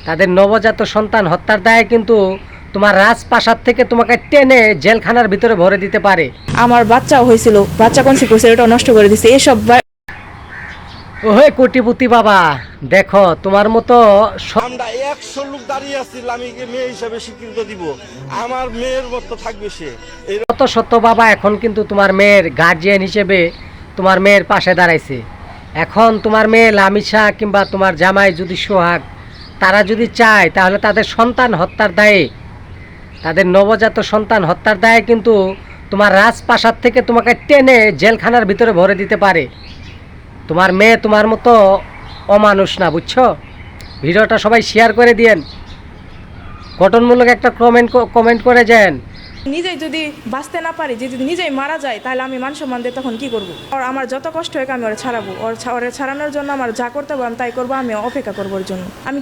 তাদের নবজাত সন্তান হত্যার দায়ে কিন্তু তোমার রাজপ্রাসাদ থেকে তোমাকে টেনে জেলখানার ভিতরে ভরে দিতে পারে। আমার বাচ্চাও হয়েছিল, বাচ্চা কনসিভ করছে, এটা নষ্ট করে দিছে এসব। ওহে কোটিপতি বাবা, দেখো তোমার মতো আমরা 100 লোক দাঁড়িয়ে আছি, আমি মেয়ে হিসাবে স্বীকৃতি দিব, আমার মেয়ের মতো থাকবে সে। শত শত বাবা এখন কিন্তু তোমার মেয়ের গার্জিয়ান হিসেবে তোমার মেয়ের পাশে দাঁড়াইছে। এখন তোমার মেয়ে লামিশা কিংবা তোমার জামাই যদি সোহাগ তারা যদি চায়, তাহলে তাদের সন্তান হত্যার দায়ে, তাদের নবজাত সন্তান হত্যার দায়ে কিন্তু তোমার রাজপ্রাসাদ থেকে তোমাকে টেনে জেলখানার ভিতরে ভরে দিতে পারে। তোমার মেয়ে তোমার মতো অমানুষ না, বুঝছো? ভিডিওটা সবাই শেয়ার করে দিয়েন, গঠনমূলক একটা কমেন্ট করে যান। নিজেই যদি বাঁচতে না পারি, যদি নিজেই মারা যায়, তাহলে আমি মান সম্মান দিয়ে তখন কি করবো? আর আমার যত কষ্ট হোক আমি ওরা ছাড়াবো, ওরা ছাড়ানোর জন্য আমার যা করতে হবে আমি তাই করবো, আমি অপেক্ষা করবো ওর জন্য। আমি